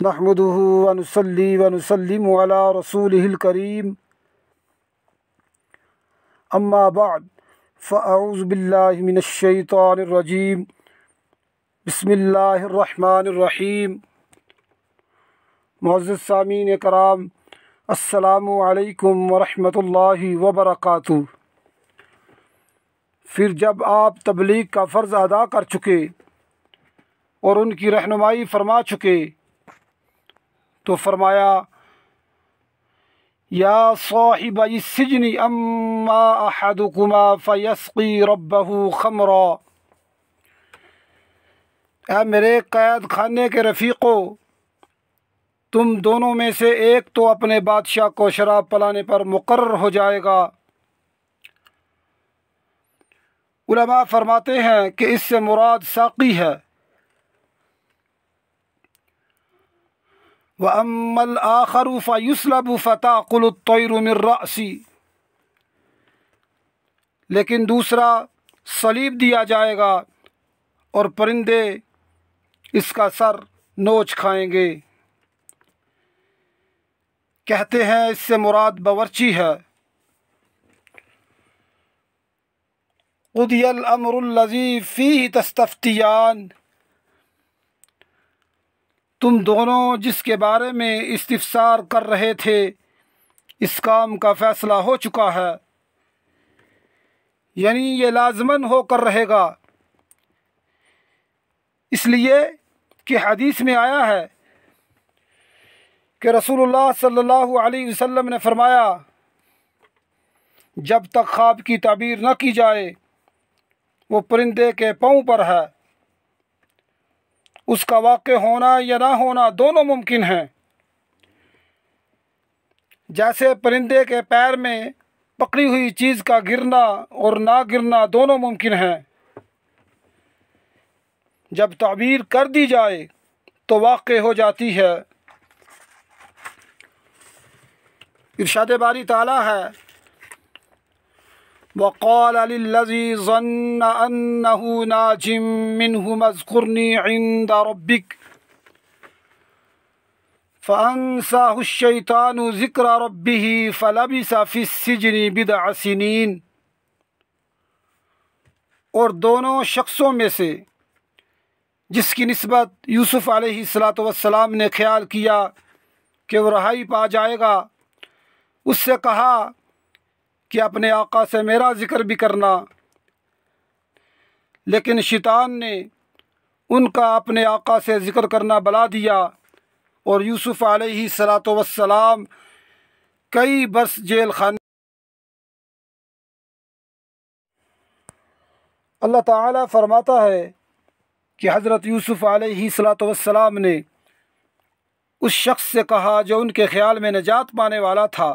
نحمده ونصلي ونسلم على رسوله الكريم اما بعد فاعوذ باللہ من الشیطان الرجیم بسم اللہ الرحمن الرحیم۔ معزز سامعین کرام، السلام علیکم ورحمۃ اللہ وبرکاتہ۔ پھر جب آپ تبلیغ کا فرض ادا کر چکے اور ان کی رہنمائی فرما چکے تو فرمایا، یا صاحب السجن اما احدکما فیسقی ربہ خمرا، اے میرے قید خانے کے رفیقو، تم دونوں میں سے ایک تو اپنے بادشاہ کو شراب پلانے پر مقرر ہو جائے گا۔ علماء فرماتے ہیں کہ اس سے مراد ساقی ہے۔ وَأَمَّا الْآخَرُ فَيُسْلَبُ فَتَأْكُلُ الطَّيْرُ مِنْ رَأْسِهِ، لیکن دوسرا صلیب دیا جائے گا اور پرندے اس کا سر نوچ کھائیں گے۔ کہتے ہیں اس سے مراد باورچی ہے۔ قُضِيَ الْأَمْرُ الَّذِي فِيهِ تَسْتَفْتِيَانِ، تم دونوں جس کے بارے میں استفسار کر رہے تھے اس کام کا فیصلہ ہو چکا ہے، یعنی یہ لازماً ہو کر رہے گا، اس لیے کہ حدیث میں آیا ہے کہ رسول اللہ صلی اللہ علیہ وسلم نے فرمایا، جب تک خواب کی تعبیر نہ کی جائے وہ پرندے کے پاؤں پر ہے، اس کا واقع ہونا یا نہ ہونا دونوں ممکن ہیں۔ جیسے پرندے کے پیر میں پکڑی ہوئی چیز کا گرنا اور نہ گرنا دونوں ممکن ہیں، جب تعبیر کر دی جائے تو واقع ہو جاتی ہے۔ ارشاد باری تعالیٰ ہے، وَقَالَ لِلَّذِي ظَنَّ أَنَّهُ نَاجٍ مِّنْهُ اذْكُرْنِي عِندَ رَبِّكَ فَأَنسَاهُ الشَّيْطَانُ ذِكْرَ رَبِّهِ فَلَبِثَ فِي السِّجْنِ بِضْعَ سِنِينَ۔ اور دونوں شخصوں میں سے جس کی نسبت یوسف علیہ السلام نے خیال کیا کہ وہ رہائی پا جائے گا، اس سے کہا کہ اپنے آقا سے میرا ذکر بھی کرنا، لیکن شیطان نے ان کا اپنے آقا سے ذکر کرنا بلا دیا اور یوسف علیہ السلام کئی برس جیل خانے۔ اللہ تعالیٰ فرماتا ہے کہ حضرت یوسف علیہ السلام نے اس شخص سے کہا جو ان کے خیال میں نجات پانے والا تھا،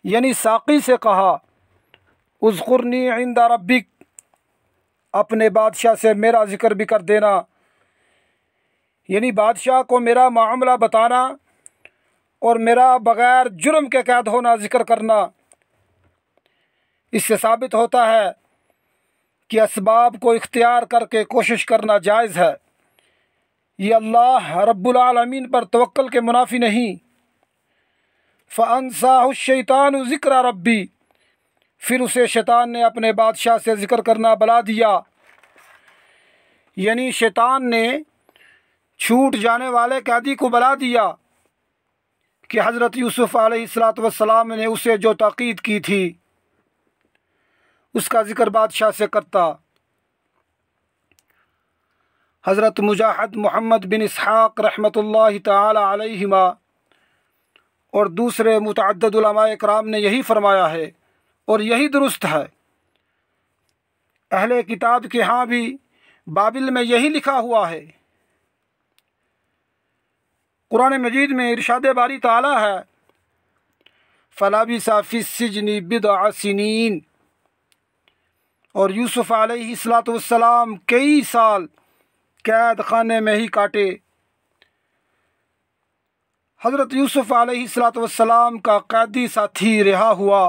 یعنی ساقی سے کہا، اذکرنی عند ربک، اپنے بادشاہ سے میرا ذکر بھی کر دینا، یعنی بادشاہ کو میرا معاملہ بتانا اور میرا بغیر جرم کے قید ہونا ذکر کرنا۔ اس سے ثابت ہوتا ہے کہ اسباب کو اختیار کر کے کوشش کرنا جائز ہے، یہ اللہ رب العالمین پر توکل کے منافی نہیں۔ فَأَنسَاهُ الشَّيْطَانُ ذِكْرَ رَبِّي، پھر اسے شیطان نے اپنے بادشاہ سے ذکر کرنا بلا دیا، یعنی شیطان نے چھوٹ جانے والے قیدی کو بلا دیا کہ حضرت یوسف علیہ السلام نے اسے جو تاکید کی تھی اس کا ذکر بادشاہ سے کرتا۔ حضرت مجاہد محمد بن اسحاق رحمۃ اللہ تعالی علیہما اور دوسرے متعدد علماء اکرام نے یہی فرمایا ہے اور یہی درست ہے۔ اہل کتاب کے ہاں بھی بابل میں یہی لکھا ہوا ہے۔ قرآن مجید میں ارشاد باری تعالیٰ ہے، فَلَبِثَ فِي السِّجْنِ بِضْعَ سِنِينَ، اور یوسف علیہ السلام کئی سال قید خانے میں ہی کاٹے۔ حضرت یوسف علیہ السلام کا قیدی ساتھی رہا ہوا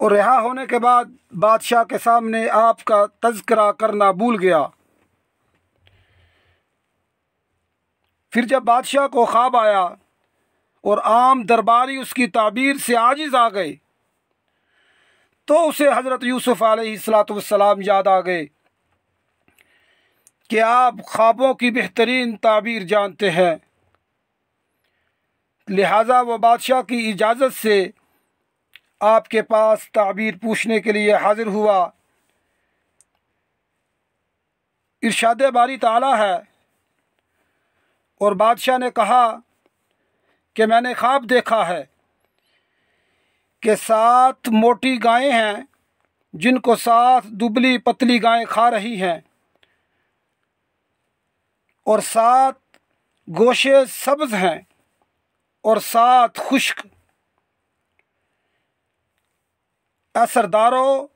اور رہا ہونے کے بعد بادشاہ کے سامنے آپ کا تذکرہ کرنا بھول گیا۔ پھر جب بادشاہ کو خواب آیا اور عام درباری اس کی تعبیر سے عاجز آ گئے تو اسے حضرت یوسف علیہ السلام یاد آ گئے کہ آپ خوابوں کی بہترین تعبیر جانتے ہیں۔ لہٰذا وہ بادشاہ کی اجازت سے آپ کے پاس تعبیر پوچھنے کے لیے حاضر ہوا۔ ارشاد باری تعالیٰ ہے، اور بادشاہ نے کہا کہ میں نے خواب دیکھا ہے کہ 7 موٹی گائیں ہیں جن کو 7 دبلی پتلی گائیں کھا رہی ہیں، اور 7 گوشے سبز ہیں اور 7 خشک۔ اے سردارو،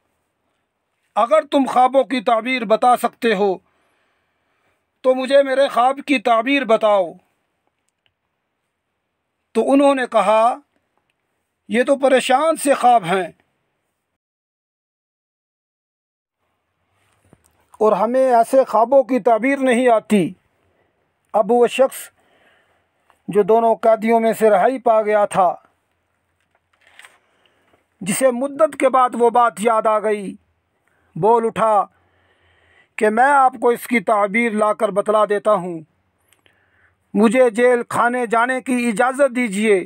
اگر تم خوابوں کی تعبیر بتا سکتے ہو تو مجھے میرے خواب کی تعبیر بتاؤ۔ تو انہوں نے کہا، یہ تو پریشان سے خواب ہیں اور ہمیں ایسے خوابوں کی تعبیر نہیں آتی۔ اب وہ شخص جو دونوں قیدیوں میں سے رہائی پا گیا تھا، جسے مدت کے بعد وہ بات یاد آ گئی، بول اٹھا کہ میں آپ کو اس کی تعبیر لا کر بتلا دیتا ہوں، مجھے جیل خانے جانے کی اجازت دیجیے۔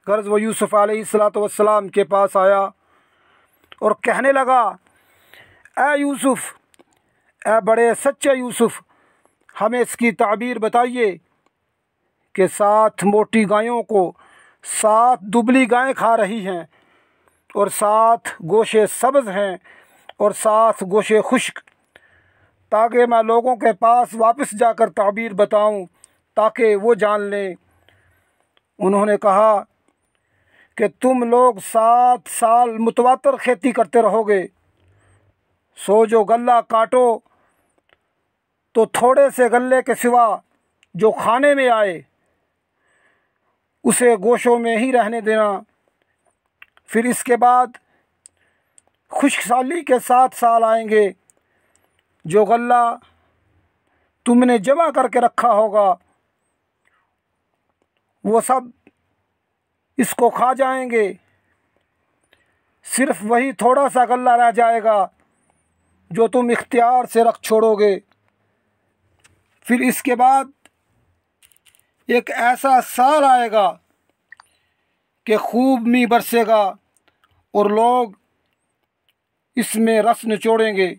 غرض وہ یوسف علیہ السلام کے پاس آیا اور کہنے لگا، اے یوسف، اے بڑے سچے یوسف، ہمیں اس کی تعبیر بتائیے کہ 7 موٹی گایوں کو 7 دبلی گائیں کھا رہی ہیں، اور 7 گوشے سبز ہیں اور 7 گوشے خشک، تاکہ میں لوگوں کے پاس واپس جا کر تعبیر بتاؤں تاکہ وہ جان لیں۔ انہوں نے کہا کہ تم لوگ 7 سال متواتر کھیتی کرتے رہو گے، سو جو غلہ کاٹو تو تھوڑے سے غلے کے سوا جو کھانے میں آئے اسے گوشوں میں ہی رہنے دینا۔ پھر اس کے بعد خشک سالی کے 7 سال آئیں گے، جو غلہ تم نے جمع کر کے رکھا ہوگا وہ سب اس کو کھا جائیں گے، صرف وہی تھوڑا سا غلہ رہ جائے گا جو تم اختیار سے رکھ چھوڑو گے۔ پھر اس کے بعد ایک ایسا سال آئے گا کہ خوب می برسے گا اور لوگ اس میں رس نچوڑیں گے۔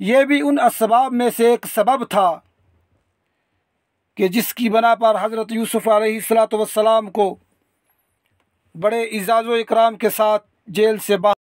یہ بھی ان اسباب میں سے ایک سبب تھا کہ جس کی بنا پر حضرت یوسف علیہ السلام کو بڑے اعزاز و اکرام کے ساتھ جیل سے باہر